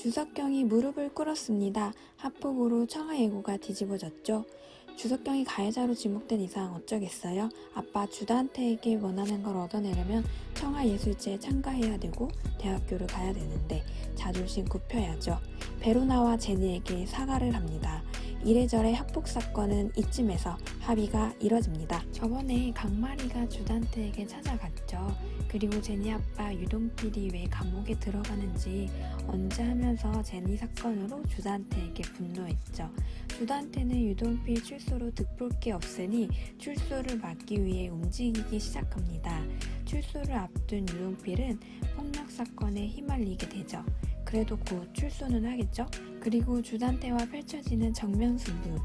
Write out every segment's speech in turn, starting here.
주석경이 무릎을 꿇었습니다. 합폭으로 청하 예고가 뒤집어졌죠. 주석경이 가해자로 지목된 이상 어쩌겠어요? 아빠 주다한테에게 원하는 걸 얻어내려면 청하예술제에 참가해야 되고 대학교를 가야 되는데 자존심 굽혀야죠. 베로나와 제니에게 사과를 합니다. 이래저래 합폭 사건은 이쯤에서 합의가 이뤄집니다. 저번에 강마리가 주단태에게 찾아갔죠. 그리고 제니 아빠 유동필이 왜 감옥에 들어가는지 언제 하면서 제니 사건으로 주단태에게 분노했죠. 주단태는 유동필 출소로 득볼 게 없으니 출소를 막기 위해 움직이기 시작합니다. 출소를 앞둔 유동필은 폭력 사건에 휘말리게 되죠. 그래도 곧 출소는 하겠죠? 그리고 주단태와 펼쳐지는 정면 승부.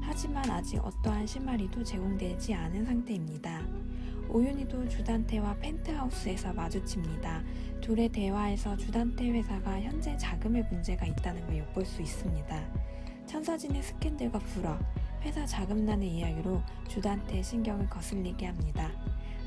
하지만 아직 어떠한 실마리도 제공되지 않은 상태입니다. 오윤희도 주단태와 펜트하우스에서 마주칩니다. 둘의 대화에서 주단태 회사가 현재 자금에 문제가 있다는 걸 엿볼 수 있습니다. 천서진의 스캔들과 불화, 회사 자금난의 이야기로 주단태의 신경을 거슬리게 합니다.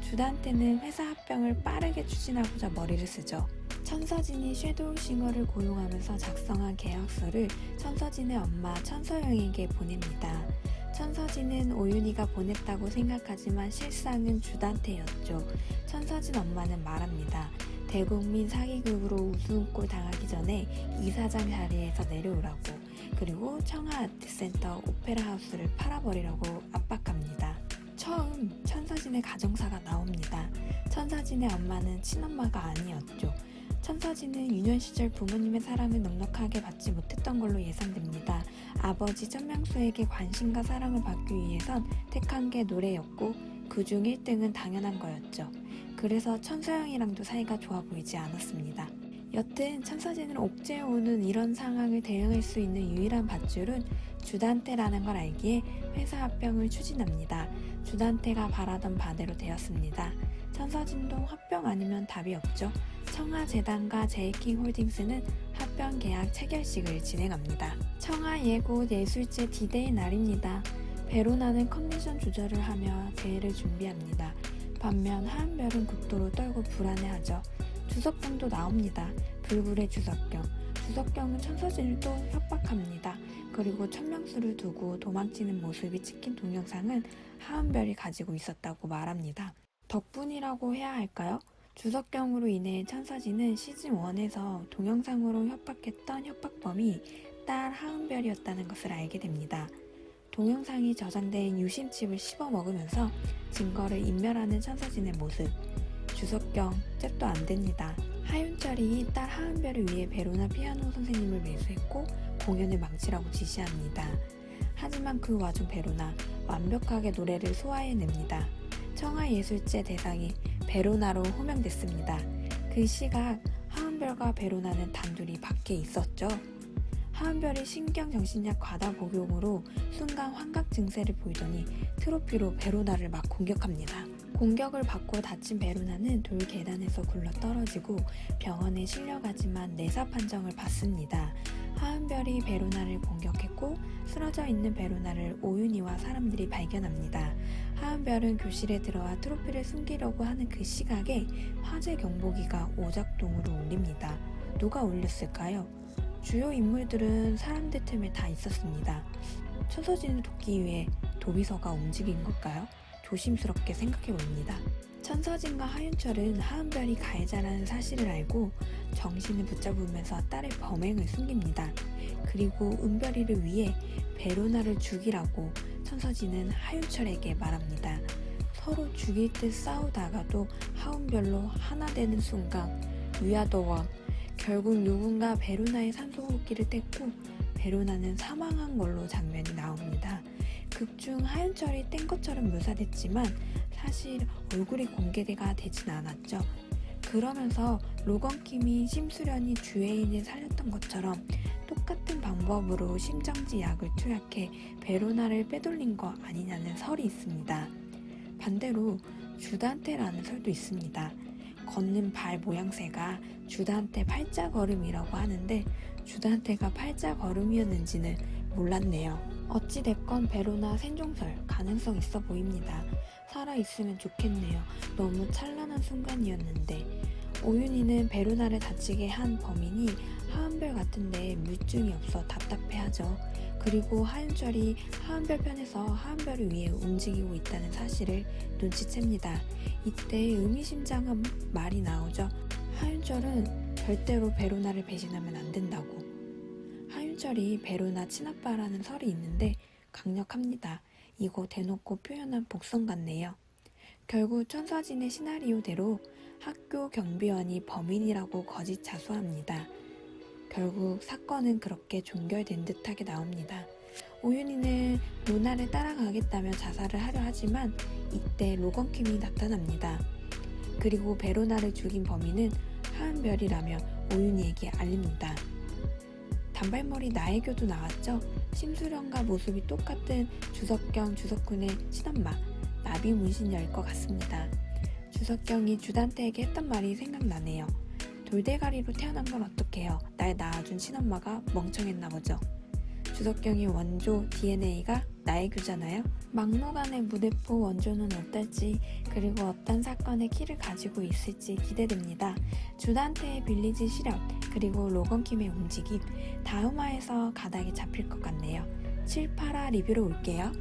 주단태는 회사 합병을 빠르게 추진하고자 머리를 쓰죠. 천서진이 섀도우 싱어를 고용하면서 작성한 계약서를 천서진의 엄마 천서영에게 보냅니다. 천서진은 오윤희가 보냈다고 생각하지만 실상은 주단태였죠. 천서진 엄마는 말합니다. 대국민 사기극으로 우스운꼴 당하기 전에 이사장 자리에서 내려오라고, 그리고 청하아트센터 오페라하우스를 팔아버리라고 압박합니다. 처음 천서진의 가정사가 나옵니다. 천서진의 엄마는 친엄마가 아니었죠. 천서진은 유년 시절 부모님의 사랑을 넉넉하게 받지 못했던 걸로 예상됩니다. 아버지 천명수에게 관심과 사랑을 받기 위해선 택한 게 노래였고 그중 1등은 당연한 거였죠. 그래서 천서영이랑도 사이가 좋아 보이지 않았습니다. 여튼 천서진을 옥죄어오는 이런 상황을 대응할 수 있는 유일한 밧줄은 주단태라는 걸 알기에 회사 합병을 추진합니다. 주단태가 바라던 바대로 되었습니다. 천서진도 합병 아니면 답이 없죠. 청하재단과 제이킹홀딩스는 합병 계약 체결식을 진행합니다. 청하예고 예술제 D-Day 날입니다. 베로나는 컨디션 조절을 하며 대회를 준비합니다. 반면 하은별은 극도로 떨고 불안해하죠. 주석경도 나옵니다. 불굴의 주석경. 주석경은 천서진을 또 협박합니다. 그리고 천명수를 두고 도망치는 모습이 찍힌 동영상은 하은별이 가지고 있었다고 말합니다. 덕분이라고 해야 할까요? 주석경으로 인해 천서진은 시즌1에서 동영상으로 협박했던 협박범이 딸 하은별이었다는 것을 알게 됩니다. 동영상이 저장된 유심칩을 씹어 먹으면서 증거를 인멸하는 천서진의 모습. 주석경, 잽도 안 됩니다. 하윤철이 딸 하은별을 위해 베로나 피아노 선생님을 매수했고 공연을 망치라고 지시합니다. 하지만 그 와중 베로나 완벽하게 노래를 소화해냅니다. 청하예술제 대상이 베로나로 호명됐습니다. 그 시각 하은별과 베로나는 단둘이 밖에 있었죠. 하은별이 신경정신약 과다 복용으로 순간 환각 증세를 보이더니 트로피로 베로나를 막 공격합니다. 공격을 받고 다친 베로나는 돌 계단에서 굴러 떨어지고 병원에 실려가지만 내사 판정을 받습니다. 하은별이 베로나를 공격했고 쓰러져 있는 베로나를 오윤희와 사람들이 발견합니다. 하은별은 교실에 들어와 트로피를 숨기려고 하는 그 시각에 화재 경보기가 오작동으로 울립니다. 누가 울렸을까요? 주요 인물들은 사람들 틈에 다 있었습니다. 천서진을 돕기 위해 도비서가 움직인 걸까요? 조심스럽게 생각해 봅니다. 천서진과 하윤철은 하은별이 가해자라는 사실을 알고 정신을 붙잡으면서 딸의 범행을 숨깁니다. 그리고 은별이를 위해 베로나를 죽이라고 천서진은 하윤철에게 말합니다. 서로 죽일 듯 싸우다가도 하은별로 하나 되는 순간 위아더원, 결국 누군가 베로나의 산소호흡기를 뗐고 베로나는 사망한 걸로 장면이 나옵니다. 극중 하윤철이 뗀 것처럼 묘사됐지만 사실 얼굴이 공개가 되진 않았죠. 그러면서 로건킴이 심수련이 주애인을 살렸던 것처럼 똑같은 방법으로 심정지 약을 투약해 베로나를 빼돌린 거 아니냐는 설이 있습니다. 반대로 주단태라는 설도 있습니다. 걷는 발 모양새가 주단태 팔자걸음이라고 하는데 주단태가 팔자걸음이었는지는 몰랐네요. 어찌됐건 베로나 생존설 가능성 있어 보입니다. 살아있으면 좋겠네요. 너무 찬란한 순간이었는데. 오윤희는 베로나를 다치게 한 범인이 하은별 같은데 물증이 없어 답답해하죠. 그리고 하윤철이 하은별 편에서 하은별을 위해 움직이고 있다는 사실을 눈치챕니다. 이때 의미심장한 말이 나오죠. 하윤철은 절대로 베로나를 배신하면 안 된다고. 하윤철이 베로나 친아빠라는 설이 있는데 강력합니다. 이거 대놓고 표현한 복선 같네요. 결국 천서진의 시나리오대로 학교 경비원이 범인이라고 거짓 자수합니다. 결국 사건은 그렇게 종결된 듯하게 나옵니다. 오윤희는 로나를 따라가겠다며 자살을 하려 하지만 이때 로건킴이 나타납니다. 그리고 베로나를 죽인 범인은 하은별이라며 오윤희에게 알립니다. 단발머리 나혜교도 나왔죠. 심수령과 모습이 똑같은 주석경, 주석훈의 친엄마 나비 문신녀일 것 같습니다. 주석경이 주단태에게 했던 말이 생각나네요. 돌대가리로 태어난 건 어떡해요. 날 낳아준 친엄마가 멍청했나 보죠. 주석경의 원조 DNA가 나혜교잖아요. 막무가내 무대포 원조는 어떨지 그리고 어떤 사건의 키를 가지고 있을지 기대됩니다. 주단태의 빌리지 실현 그리고 로건킴의 움직임 다음화에서 가닥이 잡힐 것 같네요. 7, 8화 리뷰로 올게요.